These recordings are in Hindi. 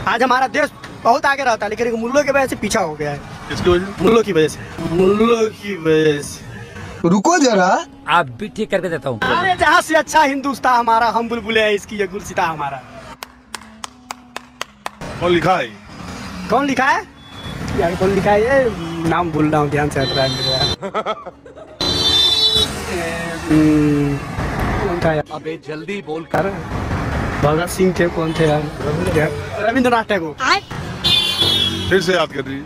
आज हमारा देश बहुत आगे रहता है, लेकिन मुल्लों की वजह से पीछा हो गया है। किसकी वजह? मुल्लों की वजह से। मुल्लों की वजह से। रुको जरा, आप भी ठीक करके देता हूँ। अरे जहाँ से अच्छा हिंदुस्तान हमारा, हम बुलबुले हैं इसकी, ये गुलसिता हमारा। कौन लिखा है? कौन लिखा है यार? कौन लिखा है ये? नाम भूल रहा हूँ, ध्यान से हट रहा है। कौन था यार? अबे जल्दी बोल कर। भगत सिंह थे, कौन थे यार? रविंद्रनाथ टैगोर। फिर से याद कर रही?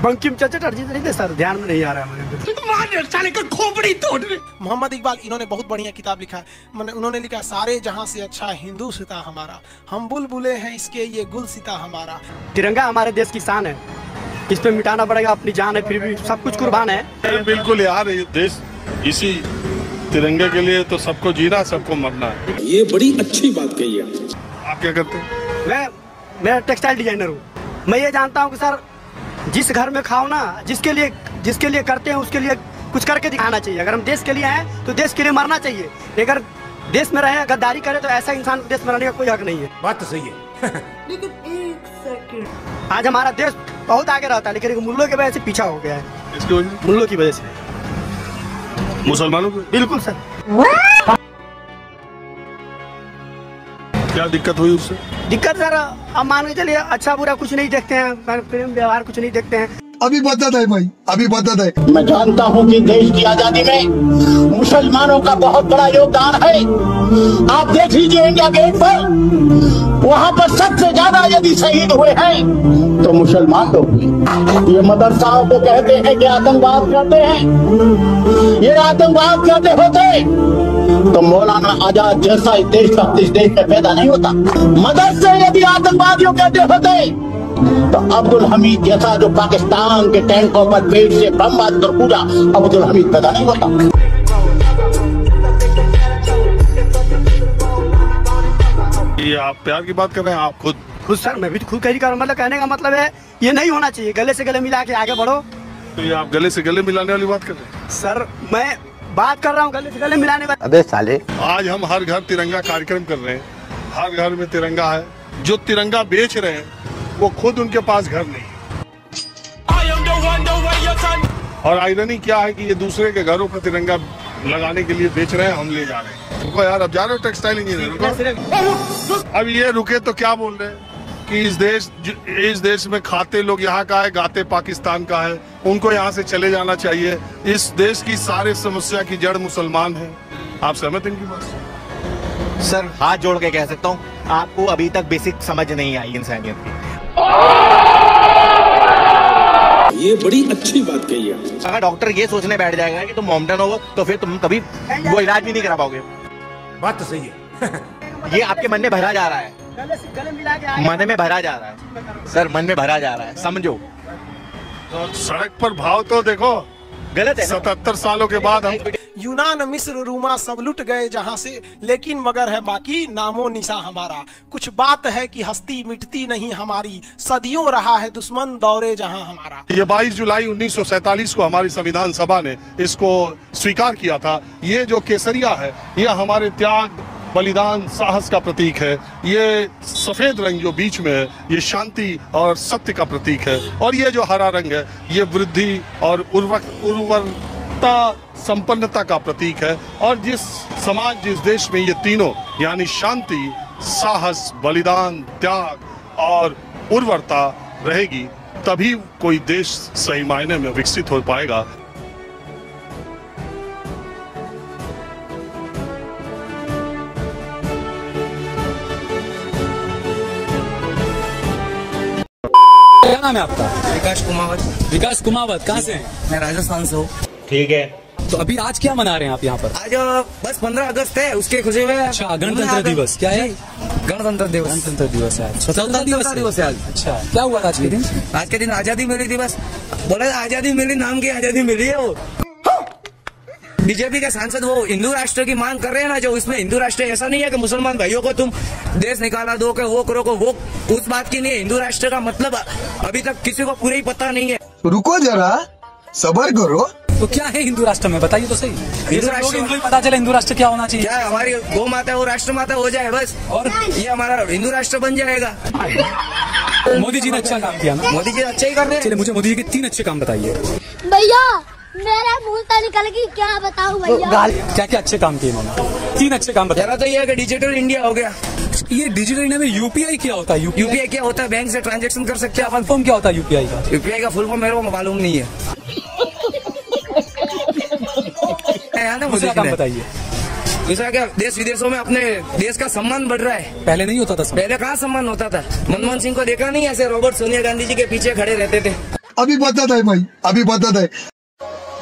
बंकिम चंद्र चटर्जी नहीं थे सर, ध्यान में नहीं आ रहा है मुझे। खोपड़ी तोड़। मोहम्मद इकबाल, इन्होंने बहुत बढ़िया किताब लिखा है। उन्होंने लिखा सारे जहां से अच्छा हिंदुस्तान हमारा, हम बुलबुले हैं इसके ये गुलसिता हमारा। तिरंगा हमारे देश की शान है, इस पे मिटाना पड़ेगा, अपनी जान है, फिर भी सब कुछ कुर्बान है। बिल्कुल यार, ये देश इसी तिरंगे के लिए तो सबको जीना, सबको मरना है। ये बड़ी अच्छी बात कही है। आप क्या करते हैं? मैं टेक्सटाइल डिजाइनर हूँ। मैं ये जानता हूँ कि सर, जिस घर में खाओ ना, जिसके लिए करते हैं उसके लिए कुछ करके दिखाना चाहिए। अगर हम देश के लिए हैं तो देश के लिए मरना चाहिए। अगर देश में रहे, गद्दारी करे, तो ऐसा इंसान को देश में रहने का कोई हक नहीं है। बात तो सही है। लेकिन एक सेकंड, आज हमारा देश बहुत आगे रहता है, लेकिन मुल्लों की वजह से पीछा हो गया है। किसकी वजह? मुल्लों की वजह से। मुसलमानों को? बिल्कुल सर। क्या दिक्कत हुई उससे? दिक्कत सर, अब मान के चलिए, अच्छा बुरा कुछ नहीं देखते हैं, प्रेम व्यवहार कुछ नहीं देखते हैं। अभी बदत है भाई, अभी बदत है। मैं जानता हूं कि देश की आजादी में मुसलमानों का बहुत बड़ा योगदान है। आप देख लीजिए इंडिया गेट पर, वहां पर सबसे ज्यादा यदि शहीद हुए हैं तो मुसलमान लोग हुए। ये मदरसाओं को कहते हैं कि आतंकवाद करते हैं, ये आतंकवाद करते होते तो मौलाना आजाद जैसा देश भक्त इस देश में पैदा नहीं होता। मदरसे यदि आतंकवादियों कहते होते तो अब्दुल हमीद जैसा जो पाकिस्तान के टैंकों पर पेट से बम मारकर कूदा, अब्दुल हमीद पैदा नहीं होता। ये आप प्यार की बात कर रहे हैं? आप खुद सर, मैं भी खुद कह रहा हूँ। मतलब कहने का मतलब है, ये नहीं होना चाहिए। गले से गले मिला के आगे बढ़ो। तो ये आप गले से गले मिलाने वाली बात कर रहे हैं? सर, मैं बात कर रहा हूँ गले से गले मिलाने वाली। अबे साले, आज हम हर घर तिरंगा कार्यक्रम कर रहे हैं। हर घर में तिरंगा है। जो तिरंगा बेच रहे हैं वो खुद उनके पास घर नहीं है। और आयरनी क्या है कि ये दूसरे के घरों पर तिरंगा लगाने के लिए बेच रहे हैं, हम ले जा रहे हैं। रुको यार, अब जा रहे हो टेक्सटाइल इंजीनियर। अब ये रुके तो क्या बोल रहे हैं कि इस देश में खाते लोग यहाँ का है, गाते पाकिस्तान का है, उनको यहाँ से चले जाना चाहिए। इस देश की सारे समस्या की जड़ मुसलमान है। आप सहमत हैं इनकी बात? सर, हाथ जोड़ के कह सकता हूँ, आपको अभी तक बेसिक समझ नहीं आई इंसानियत की। ये बड़ी अच्छी बात कही है। अगर डॉक्टर ये सोचने बैठ जाएगा कि तुम मोमडन हो, तो फिर तुम कभी वो इलाज भी नहीं करा पाओगे। बात तो सही है। ये आपके मन में भरा जा रहा है, गले से गले मिला के आगे मन में भरा जा रहा है सर, मन में भरा जा रहा है, समझो। तो सड़क पर भाव तो देखो, गलत है। 77 सालों के बाद हम यूनान, मिस्र, रूमा सब लुट गए जहां से, लेकिन मगर है बाकी नामो निशा हमारा। कुछ बात है कि हस्ती मिटती नहीं हमारी, सदियों रहा है दुश्मन दौरे जहां हमारा। ये 22 जुलाई 1947 को हमारी संविधान सभा ने इसको स्वीकार किया था। ये जो केसरिया है, ये हमारे त्याग, बलिदान, साहस का प्रतीक है। ये सफेद रंग जो बीच में है, ये शांति और सत्य का प्रतीक है। और ये जो हरा रंग है, ये वृद्धि और उर्वरता, संपन्नता का प्रतीक है। और जिस समाज, जिस देश में ये तीनों यानी शांति, साहस, बलिदान, त्याग और उर्वरता रहेगी, तभी कोई देश सही मायने में विकसित हो पाएगा। क्या नाम है आपका? विकास कुमावत। विकास कुमावत, कहाँ से हैं? मैं राजस्थान से हूँ। ठीक है, तो अभी आज क्या मना रहे हैं आप यहाँ पर? आज बस 15 अगस्त है, उसके खुशी में। अच्छा, गणतंत्र दिवस क्या है? गणतंत्र दिवस। गणतंत्र दिवस है, स्वतंत्रता दिवस है आज। अच्छा, क्या हुआ आज के दिन? आज के दिन आजादी मिली थी, बस बोला आजादी मिली, नाम की आजादी मिली है। वो बीजेपी के सांसद वो हिंदू राष्ट्र की मांग कर रहे हैं ना, जो इसमें हिंदू राष्ट्र ऐसा नहीं है कि मुसलमान भाइयों को तुम देश निकाला दो के वो करो को, वो उस बात की नहीं है। हिंदू राष्ट्र का मतलब अभी तक किसी को पूरा ही पता नहीं है। रुको जरा, सब्र करो। तो क्या है हिंदू राष्ट्र में, बताइए तो सही। हिंदू राष्ट्र हिंदू ही पता चले हिंदू राष्ट्र क्या होना चाहिए। क्या है, हमारी गौ माता वो राष्ट्र माता हो जाए बस, और ये हमारा हिंदू राष्ट्र बन जाएगा। मोदी जी ने अच्छा काम किया ना, मोदी जी अच्छा ही कर रहे हैं। चलिए मुझे मोदी जी के 3 अच्छे काम बताइए। भैया मेरा मुंह से निकल गई, क्या बताऊं भैया। क्या क्या अच्छे काम किए इन्होंने, 3 अच्छे काम बताइए। तो ये है कि डिजिटल इंडिया हो गया। ये डिजिटल इंडिया में यूपीआई क्या होता है? यूपीआई क्या होता है? बैंक से ट्रांजैक्शन कर सकते हैं अपन। फॉर्म क्या होता है यूपीआई का? यूपीआई का फुल फॉर्म मेरे को मालूम नहीं है। दूसरा काम बताइए। दूसरा क्या, देश विदेशों में अपने देश का सम्मान बढ़ रहा है। पहले नहीं होता था। पहले कहाँ सम्मान होता था? मनमोहन सिंह को देखा नहीं, ऐसे रॉबर्ट सोनिया गांधी जी के पीछे खड़े रहते थे। अभी बदत है भाई, अभी बदत है।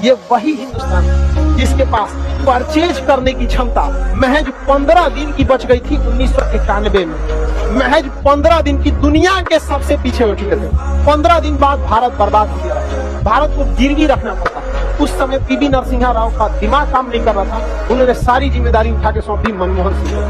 ये वही हिंदुस्तान है जिसके पास परचेज करने की क्षमता महज 15 दिन की बच गई थी 1991 में। महज 15 दिन की दुनिया के सबसे पीछे हो चुके थे। 15 दिन बाद भारत बर्बाद हो गया। भारत को गिरवी रखना पड़ता। उस समय पीवी नरसिम्हा राव का दिमाग काम नहीं कर रहा था, उन्होंने सारी जिम्मेदारी उठा के सौंप दी मनमोहन सिंह को।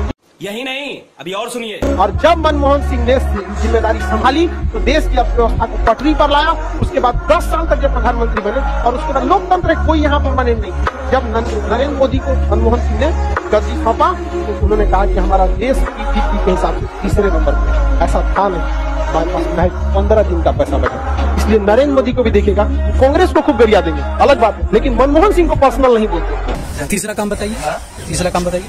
यही नहीं, अभी और सुनिए। और जब मनमोहन सिंह ने जिम्मेदारी संभाली तो देश की अर्थव्यवस्था को पटरी पर लाया। उसके बाद 10 साल तक जब प्रधानमंत्री बने, और उसके बाद लोकतंत्र कोई यहाँ परमानेंट नहीं। जब नरेंद्र मोदी को मनमोहन सिंह ने गद्दी सौंपा तो उन्होंने कहा कि हमारा देश की जीडपी के हिसाब से तीसरे नंबर पर। ऐसा था नहीं, हमारे पास महज 15 दिन का पैसा बचा। इसलिए नरेंद्र मोदी को भी देखेगा, कांग्रेस को खूब गरिया देंगे, अलग बात है, लेकिन मनमोहन सिंह को पर्सनल नहीं बोलते। तीसरा काम बताइए। तीसरा काम बताइए।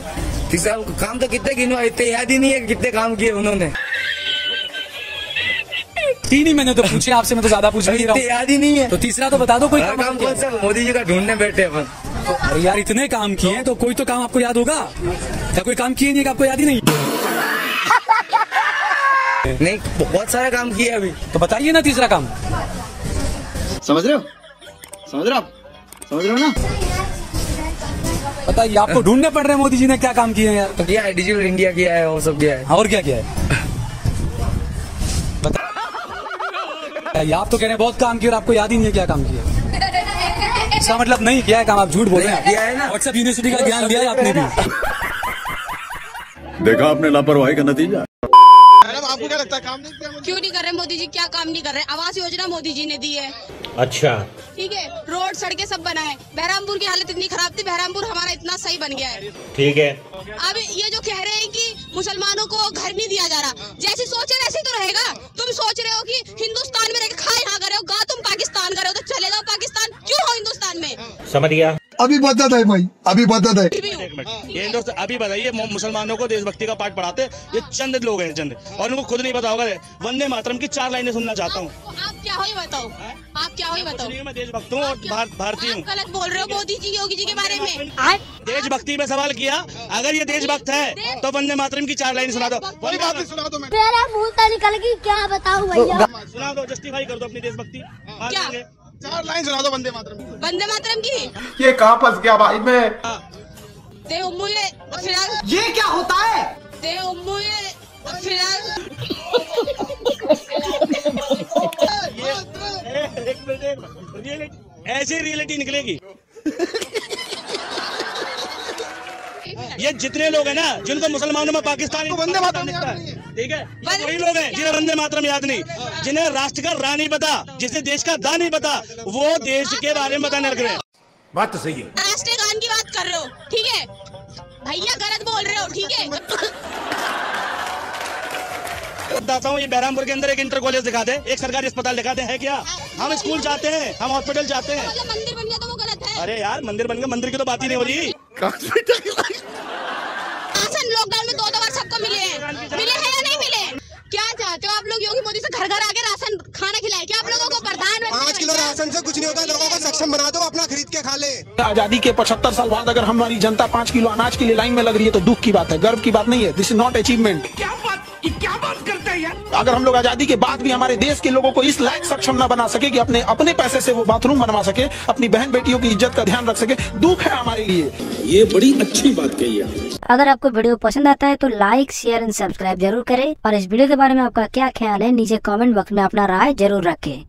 तीसरा काम तो कितने गिनवा, इतने याद ही नहीं है कितने काम किए उन्होंने। 3 ही मैंने तो पूछे आपसे, मैं तो ज्यादा पूछ नहीं रहा हूँ। याद ही नहीं है तो तीसरा तो बता दो कोई काम कौन सा। मोदी जी का ढूंढने बैठे अपन। अरे यार इतने काम किए तो कोई तो काम आपको याद होगा। क्या कोई काम किए नहीं कि आपको याद ही नहीं? नहीं, बहुत सारे काम किए अभी। तो बताइए ना तीसरा काम। समझ रहे हो, समझ रहे हो आप, समझ रहे हो ना? बताइए, आपको ढूंढने पड़ रहे हैं मोदी जी ने क्या काम किए हैं यार। तो किया है, डिजिटल इंडिया किया है, और सब किया है। और क्या किया है बताइए। आप तो कह रहे हैं बहुत काम किया और आपको याद ही नहीं है क्या काम किया। इसका मतलब नहीं किया है काम, आप झूठ बोल रहे हैं। किया है ना। व्हाट्सएप यूनिवर्सिटी का ज्ञान लिया है आपने भी। देखा आपने लापरवाही का नतीजा। आपको क्या लगता है काम नहीं किया? क्यों नहीं कर रहे मोदी जी? क्या काम नहीं कर रहे? आवास योजना मोदी जी ने दी है। अच्छा, ठीक है, रोड सड़कें सब बनाए। बहरामपुर की हालत इतनी खराब थी, बहरामपुर हमारा इतना सही बन गया है। ठीक है। अब ये जो कह रहे हैं कि मुसलमानों को घर नहीं दिया जा रहा, जैसी सोचे वैसे तो रहेगा। तुम सोच रहे हो कि हिंदुस्तान में रह के खा यहाँ कर रहे हो, गा तुम पाकिस्तान कर रहे हो, तो चले जाओ पाकिस्तान। क्यों हो हिंदुस्तान में? समझ गया। अभी बदत है भाई, अभी बदत है। ये अभी बताइए, मुसलमानों को देशभक्ति का पाठ पढ़ाते ये चंद लोग हैं, चंद, और उनको खुद नहीं पता होगा। वंदे मातरम की 4 लाइनें सुनना चाहता हूँ। आप क्या हो ये बताओ, आप क्या हो ये बताओ। मैं देशभक्त हूँ और भारतीय हूँ। गलत बोल रहे हो मोदी जी, योगी जी के बारे में। देशभक्ति में सवाल किया, अगर ये देशभक्त है तो वंदे मातरम की 4 लाइनें सुना दो। सुना दो। मेरा मुंह से निकल गई, क्या बताऊं भैया। सुना दो, जस्टिफाई कर दो अपनी देशभक्ति। क्या 4 लाइन सुना दो वंदे मातरम। वंदे मातरम की। ये कहाँ फंस गया भाई मैं। दे उम्मुए फिराल। ये क्या होता है? दे उम्मुए फिराल। ऐसी रियलिटी निकलेगी। ये जितने लोग हैं ना जिनको मुसलमानों में पाकिस्तानी वंदे मातरम दिखता है, ठीक है, ये वही लोग हैं जिन्हें वंदे मातरम याद नहीं, जिन्हें राष्ट्र का रा नहीं पता, जिसे देश का दा नहीं पता, वो देश के बारे में बताने लग रहे हैं। बात तो सही है। राष्ट्रीय गान की बात कर रहे हो, ठीक है भैया, गलत बोल रहे हो, ठीक है। बताता हूँ, ये बहरामपुर के अंदर एक इंटर कॉलेज दिखा दे, एक सरकारी अस्पताल दिखा दे, है क्या? हम स्कूल जाते हैं, हम हॉस्पिटल जाते हैं। मंदिर बन गया तो वो गलत है। अरे यार, मंदिर बन गया, मंदिर की तो बात ही नहीं हो रही। राशन लॉकडाउन में 2 बार सबको मिले हैं या नहीं मिले? क्या चाहते हो आप लोग? योगी मोदी से घर घर आके राशन खाना खिलाए क्या आप लोगों को? प्रधानमंत्री 5 किलो राशन से कुछ नहीं होता, लोगों को सक्षम बना दो, अपना खरीद के खा ले। आजादी के 75 साल बाद अगर हमारी जनता 5 किलो अनाज के लिए लाइन में लग रही है तो दुख की बात है, गर्व की बात नहीं है। This is not achievement. क्या बात करते हैं यार। अगर हम लोग आजादी के बाद भी हमारे देश के लोगों को इस लायक सक्षम न बना सके कि अपने पैसे से वो बाथरूम बनवा सके, अपनी बहन बेटियों की इज्जत का ध्यान रख सके, दुख है हमारे लिए। ये बड़ी अच्छी बात कही है। अगर आपको वीडियो पसंद आता है तो लाइक, शेयर एंड सब्सक्राइब जरूर करें, और इस वीडियो के बारे में आपका क्या ख्याल है नीचे कमेंट बॉक्स में अपना राय जरूर रखें।